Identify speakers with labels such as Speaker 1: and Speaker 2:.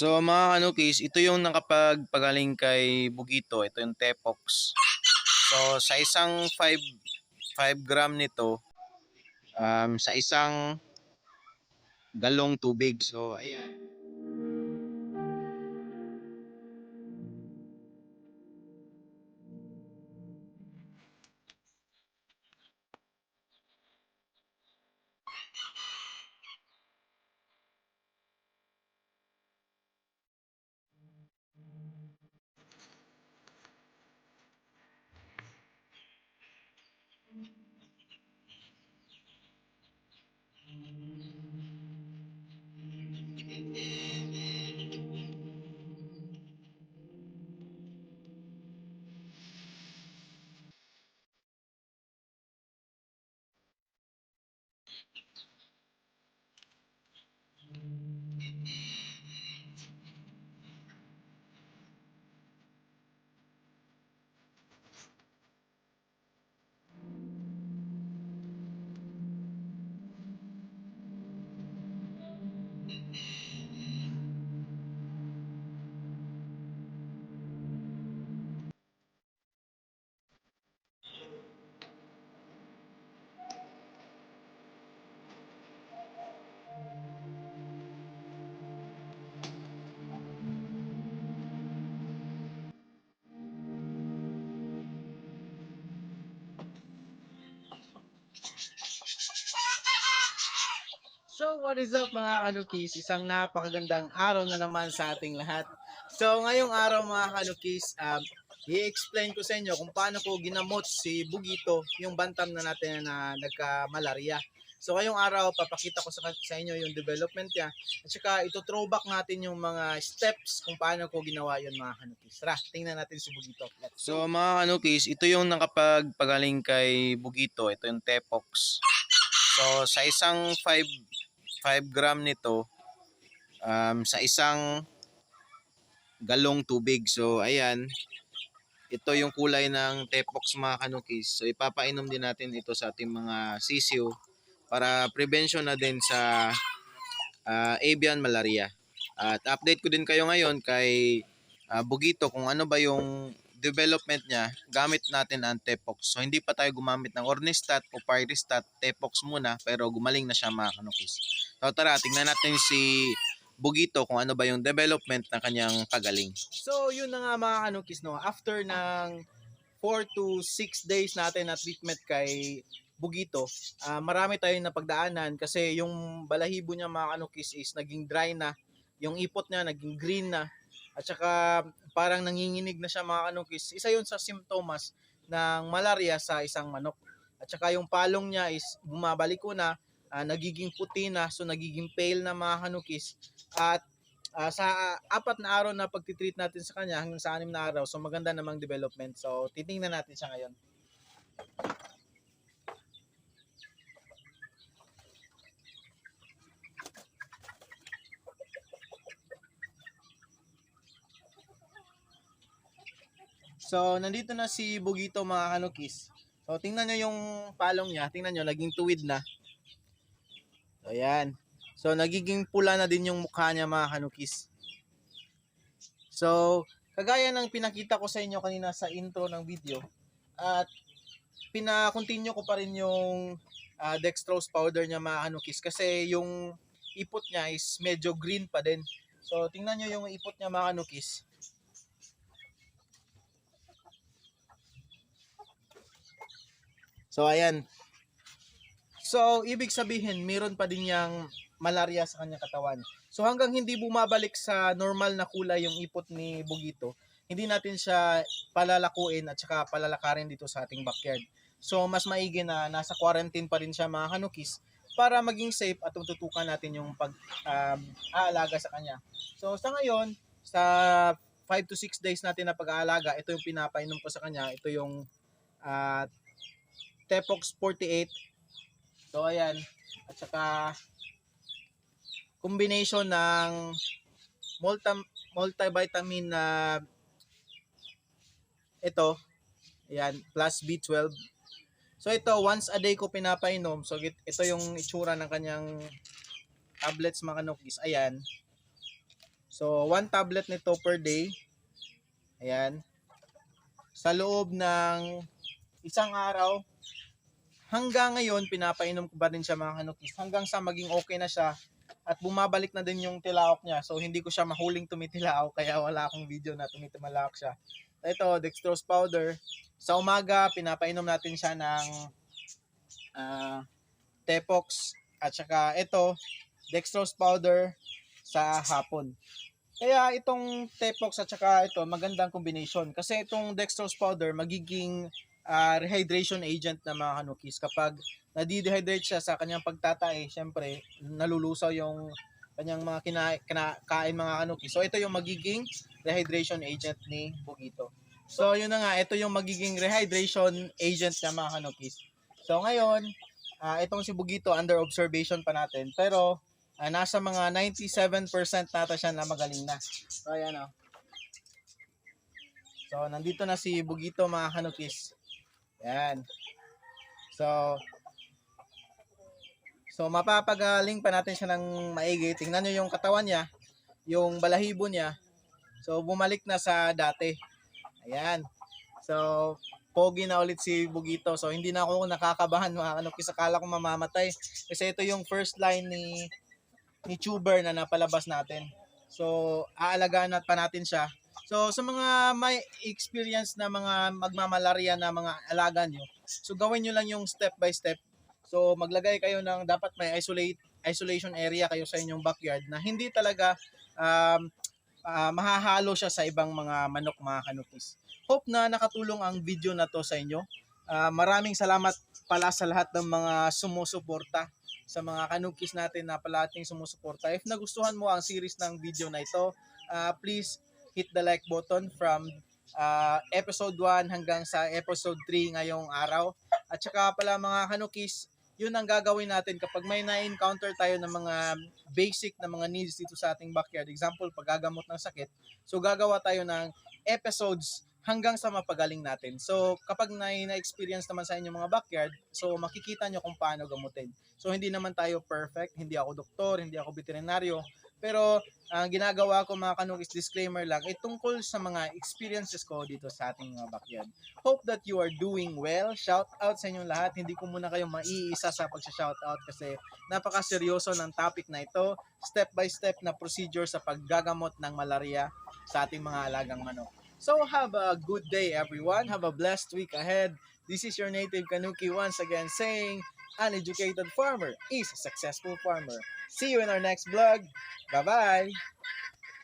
Speaker 1: So mga kanukis, ito yung nakapagpagaling kay Bugito. Ito yung Tepox. So sa isang 5 gram nito, sa isang galong tubig. So ayan.
Speaker 2: So what is up mga kanukis? Isang napakagandang araw na naman sa ating lahat. So ngayong araw mga kanukis, i-explain ko sa inyo kung paano ko ginamot si Bugito, yung bantam na natin na nagka-malaria. So ngayong araw, papakita ko sa inyo yung development niya. At saka ito-throwback natin yung mga steps kung paano ko ginawa yun mga kanukis. Tara, tingnan natin si Bugito.
Speaker 1: So mga kanukis, ito yung nakapagpagaling kay Bugito. Ito yung Tepox. So sa isang 5 gram nito, sa isang galong tubig. So ayan, ito yung kulay ng Tepox mga kanukis. So ipapainom din natin ito sa ating mga sisiw para prevention na din sa avian malaria. At update ko din kayo ngayon kay Bugito kung ano ba yung development niya gamit natin ang Tepox. So hindi pa tayo gumamit ng Ornistat o Pyristat, Tepox muna pero gumaling na siya mga kanukis. So tara, tingnan natin si Bugito kung ano ba yung development ng kanyang pagaling.
Speaker 2: So yun na nga mga kanukis, no? After ng 4 to 6 days natin na treatment kay Bugito, marami tayong napagdaanan kasi yung balahibo niya mga kanukis is naging dry na, yung ipot niya naging green na, at saka parang nanginginig na siya mga kanukis. Isa yun sa simptomas ng malaria sa isang manok. At saka yung palong niya is bumabalik ko na, nagiging puti na, so nagiging pale na mga kanukis. At sa 4 na araw na pagtitreat natin sa kanya hanggang sa 6 na araw, so maganda namang development. So titingnan natin siya ngayon. So nandito na si Bugito mga kanukis. So tingnan nyo yung palong niya, tingnan nyo naging tuwid na. So ayan. So nagiging pula na din yung mukha niya mga kanukis. So kagaya ng pinakita ko sa inyo kanina sa intro ng video, at pina-continue ko pa rin yung dextrose powder niya mga kanukis kasi yung ipot niya is medyo green pa din. So tingnan nyo yung ipot niya mga kanukis. So ayan. So ibig sabihin meron pa din yang malaria sa kanyang katawan. So hanggang hindi bumabalik sa normal na kulay yung ipot ni Bugito, hindi natin siya palalakuin at saka palalakarin dito sa ating backyard. So mas maigi na nasa quarantine pa rin siya mga kanukis para maging safe at tututukan natin yung aalaga sa kanya. So sa ngayon, sa 5 to 6 days natin na pag-aalaga, ito yung pinapainom ko sa kanya. Ito yung uh, Tepox 48. So ayan, at saka combination ng multivitamin na ito, ayan, plus B12. So ito, once a day ko pinapainom. So ito yung itsura ng kanyang tablets mga kanukis. Ayan. So So, 1 tablet nito per day. Ayan. Sa loob ng isang araw, hanggang ngayon, pinapainom ko pa din siya mga kanukis. Hanggang sa maging okay na siya at bumabalik na din yung tilaok niya. So, hindi ko siya mahuling tumitilaok kaya wala akong video na tumitilaok siya. Ito, dextrose powder. Sa umaga, pinapainom natin siya ng Tepox. At saka ito, dextrose powder sa hapon. Kaya itong Tepox at saka ito, magandang combination. Kasi itong dextrose powder, magiging rehydration agent na mga kanukis. Kapag nadi-dehydrate siya sa kanyang pagtatae, syempre, nalulusaw yung kanyang mga kinakain mga kanukis. So, ito yung magiging rehydration agent ni Bugito. So, yun na nga, ito yung magiging rehydration agent na mga kanukis. So, ngayon, itong si Bugito, under observation pa natin. Pero, nasa mga 97% nata siya na magaling na. So, ayan o. So, nandito na si Bugito mga kanukis. Ayan. So mapapagaling pa natin siya ng maigi. Tingnan nyo yung katawan niya, yung balahibo niya. So, bumalik na sa dati. Ayan. So, pogi na ulit si Bugito. So, hindi na ako nakakabahan mga kanukis. Akala ko mamamatay. Kasi ito yung first line ni tuber na napalabas natin. So, aalagaan pa natin siya. So, sa mga may experience na mga magmamalarya na mga alaga nyo, so gawin nyo lang yung step by step. So, maglagay kayo ng, dapat may isolation area kayo sa inyong backyard na hindi talaga mahahalo siya sa ibang mga manok mga kanukis. Hope na nakatulong ang video na to sa inyo. Maraming salamat pala sa lahat ng mga sumusuporta, sa mga kanukis natin na palating sumusuporta. If nagustuhan mo ang series ng video na ito, please hit the like button from episode 1 hanggang sa episode 3 ngayong araw. At saka pala mga kanukis, yun ang gagawin natin kapag may na-encounter tayo ng mga basic na mga needs dito sa ating backyard. Example, paggagamot ng sakit. So gagawa tayo ng episodes hanggang sa mapagaling natin. So kapag na-experience naman sa inyong mga backyard, so makikita nyo kung paano gamutin. So hindi naman tayo perfect, hindi ako doktor, hindi ako veterinaryo, pero ang ginagawa ko mga kanukis, disclaimer lang, ay tungkol sa mga experiences ko dito sa ating mga backyard. Hope that you are doing well. Shout out sa inyong lahat. Hindi ko muna kayo maiisa sa pag-shout out kasi napaka-seryoso ng topic na ito. Step by step na procedure sa paggagamot ng malaria sa ating mga alagang manok. So have a good day everyone. Have a blessed week ahead. This is your native Kanuki once again saying, an educated farmer is a successful farmer. See you in our next vlog. Bye-bye!